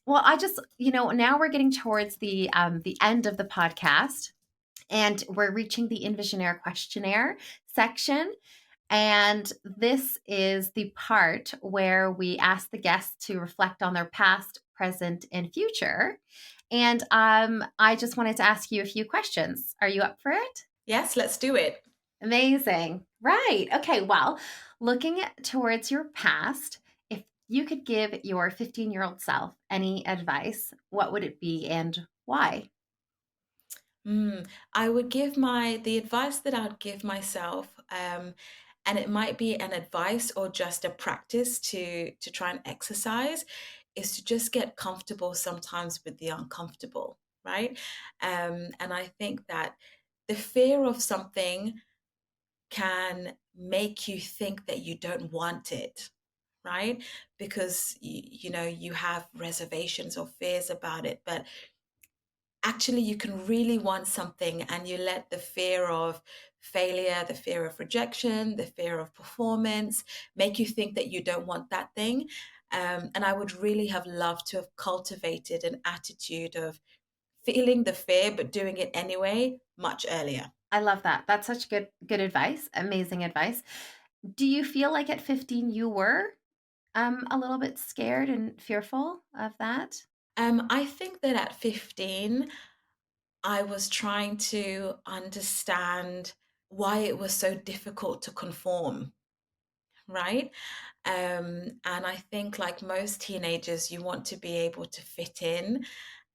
Well, I just, now we're getting towards the end of the podcast, and we're reaching the EnvisionAir questionnaire section. And this is the part where we ask the guests to reflect on their past, present, and future. And I just wanted to ask you a few questions. Are you up for it? Yes, let's do it. Amazing. Right. Okay. Well, looking towards your past, if you could give your 15-year-old self any advice, what would it be and why? I would give the advice that I'd give myself, and it might be an advice or just a practice to try and exercise, is to just get comfortable sometimes with the uncomfortable, right? And I think that the fear of something can make you think that you don't want it, right? Because you have reservations or fears about it, but actually you can really want something, and you let the fear of failure, the fear of rejection, the fear of performance make you think that you don't want that thing. And I would really have loved to have cultivated an attitude of feeling the fear but doing it anyway much earlier. I love that. That's such good advice. Amazing advice. Do you feel like at 15 you were a little bit scared and fearful of that? I think that at 15 I was trying to understand why it was so difficult to conform, right? And I think, like most teenagers, you want to be able to fit in,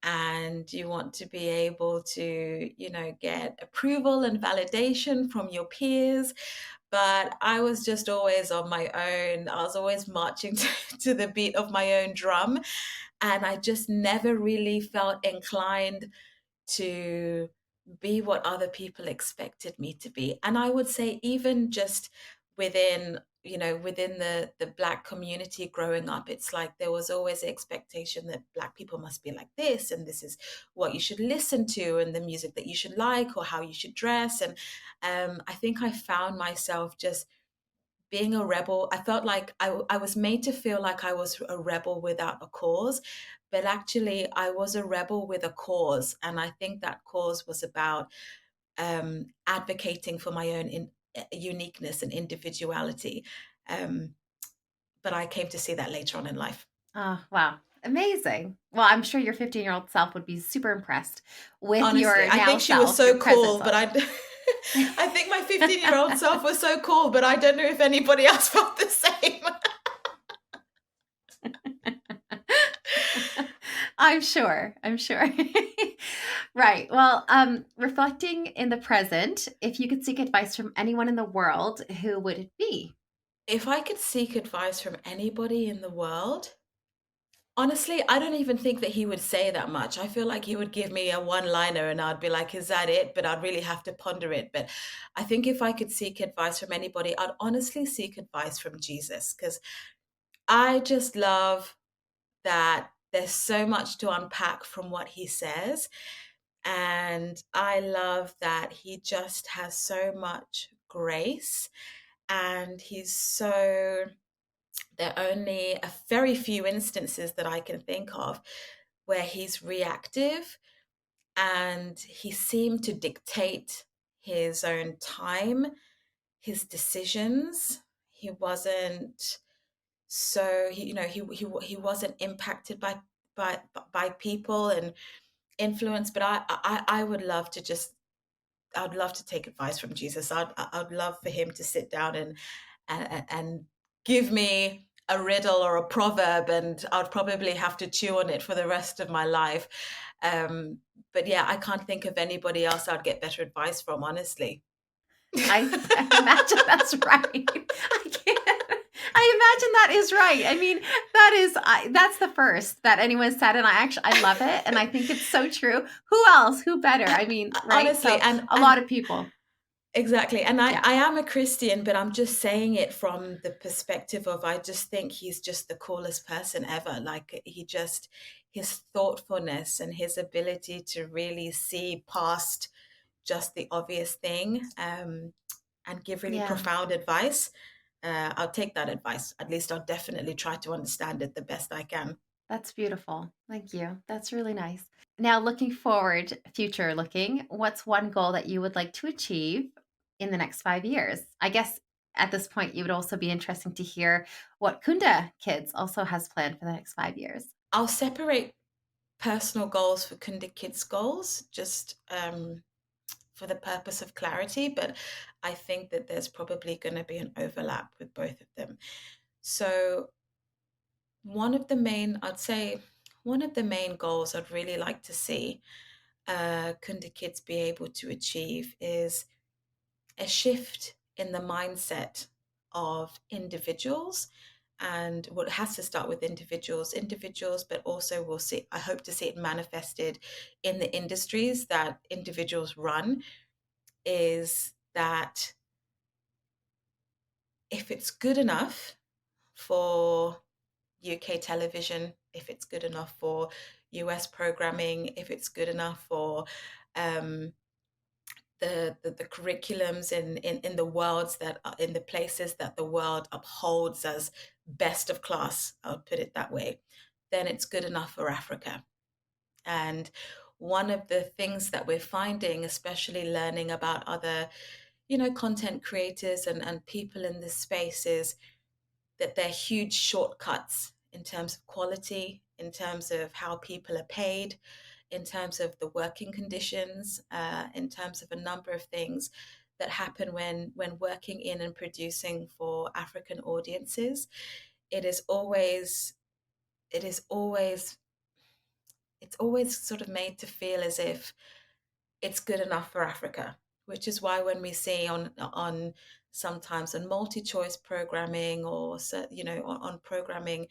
and you want to be able to, get approval and validation from your peers. But I was just always on my own. I was always marching to the beat of my own drum. And I just never really felt inclined to be what other people expected me to be. And I would say even just within the Black community growing up, it's like there was always the expectation that Black people must be like this, and this is what you should listen to, and the music that you should like, or how you should dress. And I think I found myself just being a rebel, I felt like I was made to feel like I was a rebel without a cause, but actually I was a rebel with a cause. And I think that cause was about advocating for my own uniqueness and individuality. Um, but I came to see that later on in life. Oh, wow. Amazing. Well, I'm sure your 15-year-old self would be super impressed with Honestly, your I now think she was self, your so present cool, but self. I think my 15-year-old self was so cool, but I don't know if anybody else felt the same. I'm sure. I'm sure. Right. Well, reflecting in the present, if you could seek advice from anyone in the world, who would it be? If I could seek advice from anybody in the world, honestly, I don't even think that he would say that much. I feel like he would give me a one-liner and I'd be like, is that it? But I'd really have to ponder it. But I think if I could seek advice from anybody, I'd honestly seek advice from Jesus because I just love that there's so much to unpack from what he says. And I love that he just has so much grace and there are only a very few instances that I can think of where he's reactive and he seemed to dictate his own time, his decisions. He wasn't he wasn't impacted by by people and influence. But I would love to just I'd love to take advice from Jesus. I'd love for him to sit down and give me a riddle or a proverb, and I'd probably have to chew on it for the rest of my life. Um, but yeah, I can't think of anybody else I'd get better advice from, honestly. I imagine that's right. I can't. I imagine that is right. I mean, that's the first that anyone said, and I love it, and I think it's so true. Who else? Who better? I mean, right? Honestly, So and a lot and of people. exactly. And Yeah. I am a Christian, but I'm just saying it from the perspective of I just think he's just the coolest person ever. Like his thoughtfulness and his ability to really see past just the obvious thing, and give really Yeah. profound advice. I'll take that advice. At least I'll definitely try to understand it the best I can. That's beautiful. Thank you. That's really nice. Now, looking forward, future looking, what's one goal that you would like to achieve in the next 5 years? I guess at this point, you would also be interesting to hear what Kunda Kids also has planned for the next 5 years. I'll separate personal goals for Kunda Kids goals, just for the purpose of clarity, but I think that there's probably going to be an overlap with both of them. So, I'd say, one of the main goals I'd really like to see Kunda Kids be able to achieve is a shift in the mindset of individuals. And what it has to start with individuals, but also I hope to see it manifested in the industries that individuals run, is that if it's good enough for UK television, if it's good enough for US programming, if it's good enough for um, the curriculums in the worlds that are in the places that the world upholds as best of class, I would put it that way, then it's good enough for Africa. And one of the things that we're finding, especially learning about other, content creators and people in this space, is that they're huge shortcuts in terms of quality, in terms of how people are paid, in terms of the working conditions, in terms of a number of things that happen when working in and producing for African audiences. It is always it is always it's always sort of made to feel as if it's good enough for Africa, which is why when we see on sometimes on multi-choice programming or on programming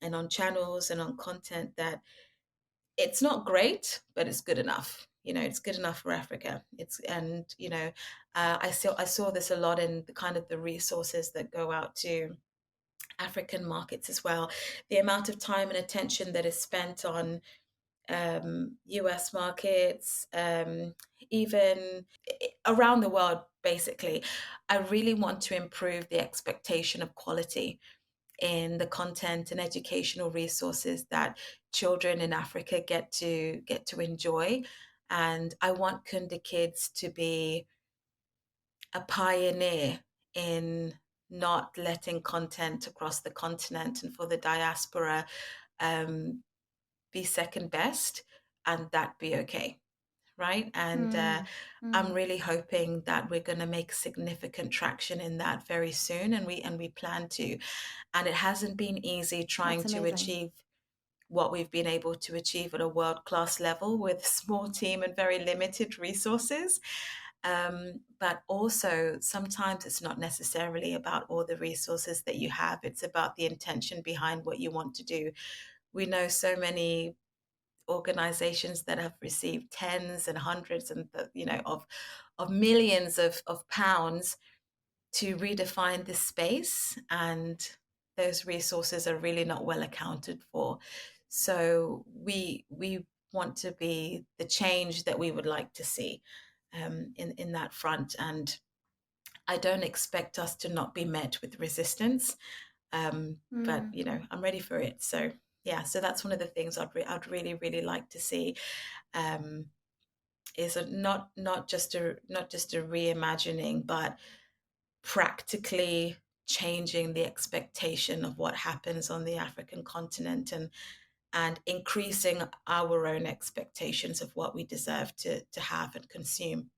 and on channels and on content that it's not great, but it's good enough. It's good enough for Africa. It's and I saw this a lot in the kind of the resources that go out to African markets as well. The amount of time and attention that is spent on US markets, even around the world, basically. I really want to improve the expectation of quality in the content and educational resources that children in Africa get to enjoy. And I want Kunda Kids to be a pioneer in not letting content across the continent and for the diaspora um, be second best, and that be okay, right? And Mm, I'm mm. really hoping that we're going to make significant traction in that very soon, and we plan to. And it hasn't been easy That's trying to amazing. achieve what we've been able to achieve at a world class level with small team and very limited resources. But also, sometimes it's not necessarily about all the resources that you have, it's about the intention behind what you want to do. We know so many organizations that have received tens and hundreds and of millions of pounds to redefine this space, and those resources are really not well accounted for. So we want to be the change that we would like to see in that front, and I don't expect us to not be met with resistance, but Mm, I'm ready for it. So yeah, so that's one of the things I'd really like to see, um, is not just a reimagining, but practically changing the expectation of what happens on the African continent, and increasing our own expectations of what we deserve to have and consume.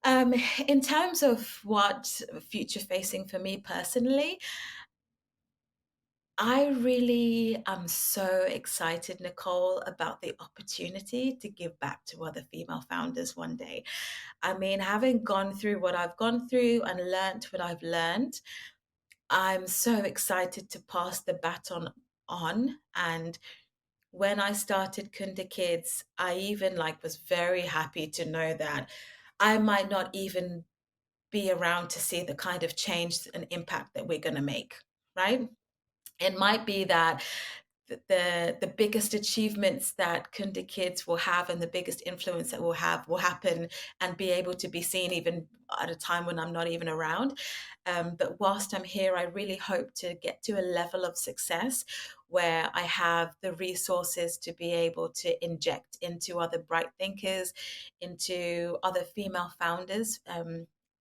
Um, in terms of what future facing for me personally, I really am so excited, Nicole, about the opportunity to give back to other female founders one day. I mean, having gone through what I've gone through and learnt what I've learned, I'm so excited to pass the baton on. And when I started Kunda Kids, I even was very happy to know that I might not even be around to see the kind of change and impact that we're going to make, right? It might be that the biggest achievements that Kunda Kids will have and the biggest influence that we'll have will happen and be able to be seen even at a time when I'm not even around. But whilst I'm here, I really hope to get to a level of success where I have the resources to be able to inject into other bright thinkers, into other female founders,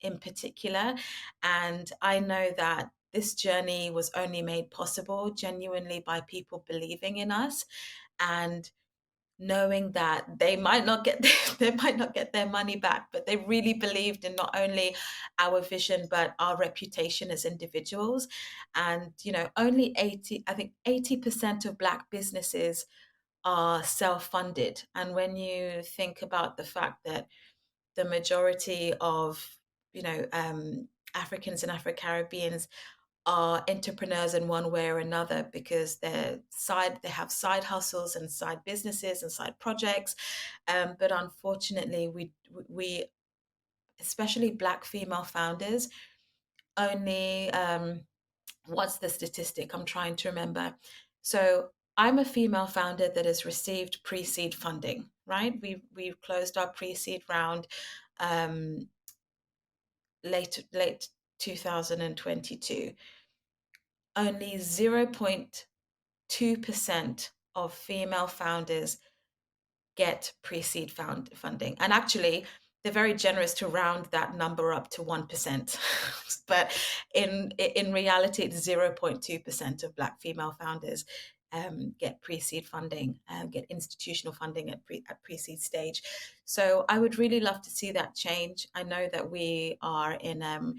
in particular. And I know that this journey was only made possible genuinely by people believing in us, and knowing that they might not get they might not get their money back, but they really believed in not only our vision but our reputation as individuals. And only 80% of Black businesses are self-funded. And when you think about the fact that the majority of Africans and Afro-Caribbeans are entrepreneurs in one way or another, because they have side hustles and side businesses and side projects, but unfortunately we especially Black female founders only, what's the statistic I'm trying to remember? So I'm a female founder that has received pre-seed funding, right? We've closed our pre-seed round um, late 2022. Only 0.2% of female founders get pre-seed funding. And actually, they're very generous to round that number up to 1%. But in reality, it's 0.2% of Black female founders get pre-seed funding, get institutional funding at pre-seed stage. So I would really love to see that change. I know that we are in an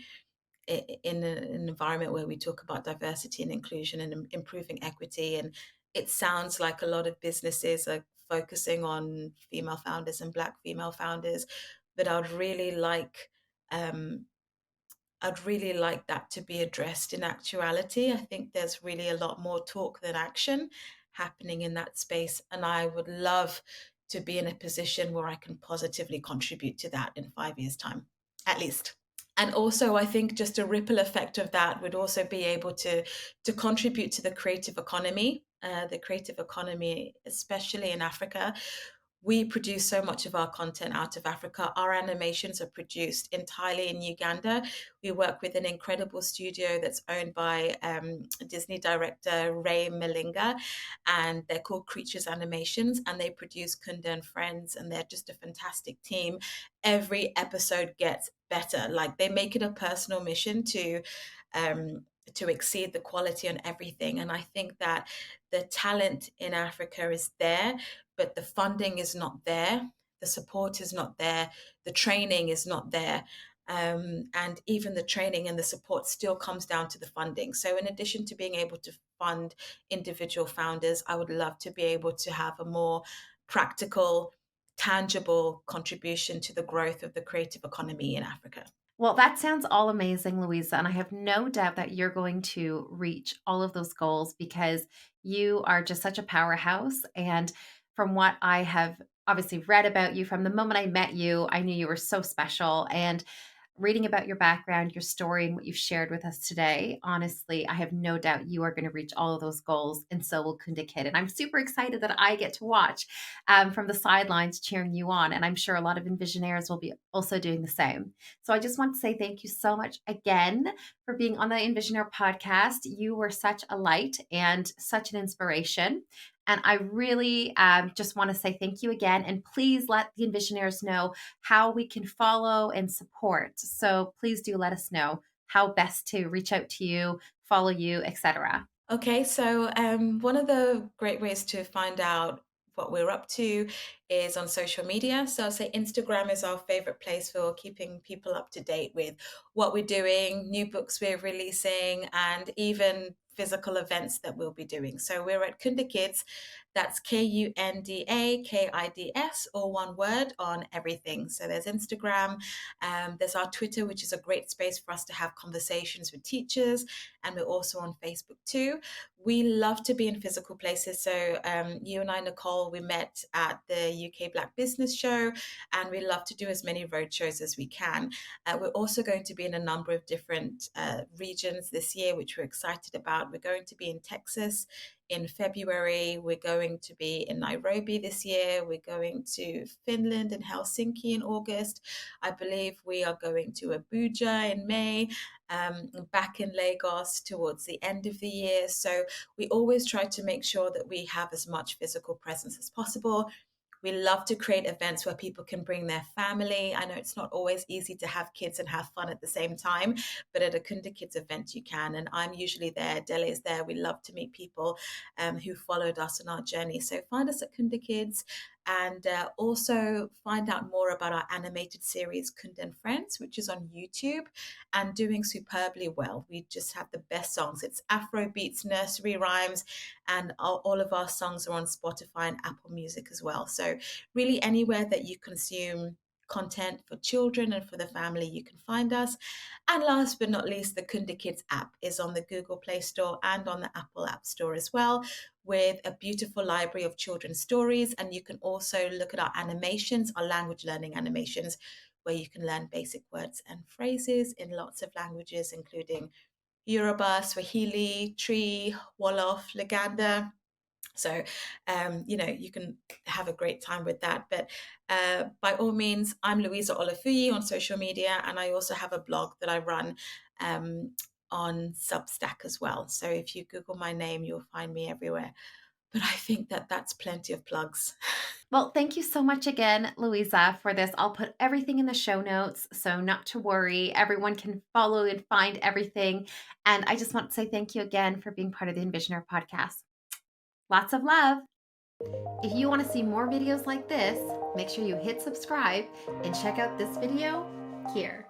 environment where we talk about diversity and inclusion and improving equity. And it sounds like a lot of businesses are focusing on female founders and Black female founders, but um, I'd really like that to be addressed in actuality. I think there's really a lot more talk than action happening in that space. And I would love to be in a position where I can positively contribute to that in 5 years' time, at least. And also, I think just a ripple effect of that would also be able to contribute to the creative economy, the creative economy, especially in Africa. We produce so much of our content out of Africa. Our animations are produced entirely in Uganda. We work with an incredible studio that's owned by Disney director Ray Malinga, and they're called Creatures Animations, and they produce Kunda and Friends, and they're just a fantastic team. Every episode gets better. Like they make it a personal mission to exceed the quality on everything. And I think that the talent in Africa is there, but the funding is not there, the support is not there, the training is not there. And even the training and the support still comes down to the funding. So, in addition to being able to fund individual founders, I would love to be able to have a more practical, tangible contribution to the growth of the creative economy in Africa. Well, that sounds all amazing, Louisa. And I have no doubt that you're going to reach all of those goals because you are just such a powerhouse. And from what I have obviously read about you from the moment I met you, I knew you were so special. And reading about your background, your story, and what you've shared with us today, honestly, I have no doubt you are going to reach all of those goals, and so will Kunda Kid. And I'm super excited that I get to watch from the sidelines cheering you on. And I'm sure a lot of Envisionaires will be also doing the same. So I just want to say thank you so much again for being on the Envisionaire podcast. You were such a light and such an inspiration. And I really just want to say thank you again. And please let the Envisionaires know how we can follow and support. So please do let us know how best to reach out to you, follow you, etc. Okay, so one of the great ways to find out what we're up to is on social media. So I'll say Instagram is our favorite place for keeping people up to date with what we're doing, new books we're releasing, and even physical events that we'll be doing. So we're at Kunda Kids. That's KundaKids, all one word, on everything. So there's Instagram, there's our Twitter, which is a great space for us to have conversations with teachers, and we're also on Facebook too. We love to be in physical places. So you and I, Nicole, we met at the UK Black Business Show, and we love to do as many road shows as we can. We're also going to be in a number of different regions this year, which we're excited about. We're going to be in Texas in February. We're going to be in Nairobi this year. We're going to Finland and Helsinki in August. I believe we are going to Abuja in May, back in Lagos towards the end of the year. So we always try to make sure that we have as much physical presence as possible. We love to create events where people can bring their family. I know it's not always easy to have kids and have fun at the same time, but at a Kunda Kids event, you can. And I'm usually there. Dele is there. We love to meet people who followed us on our journey. So find us at Kunda Kids, and also find out more about our animated series, Kunda and Friends, which is on YouTube and doing superbly well. We just have the best songs. It's Afro beats, nursery rhymes, and all of our songs are on Spotify and Apple Music as well. So really anywhere that you consume content for children and for the family, you can find us. And last but not least, the Kunda Kids app is on the Google Play Store and on the Apple App Store as well, with a beautiful library of children's stories. And you can also look at our animations, our language learning animations, where you can learn basic words and phrases in lots of languages, including Yoruba, Swahili, Tree, Wolof, Laganda. So, you can have a great time with that. But by all means, I'm Louisa Olafuyi on social media, and I also have a blog that I run on Substack as well. So if you Google my name, you'll find me everywhere. But I think that that's plenty of plugs. Well, thank you so much again, Louisa, for this. I'll put everything in the show notes, so not to worry. Everyone can follow and find everything. And I just want to say thank you again for being part of the Envisioner podcast. Lots of love. If you want to see more videos like this, make sure you hit subscribe and check out this video here.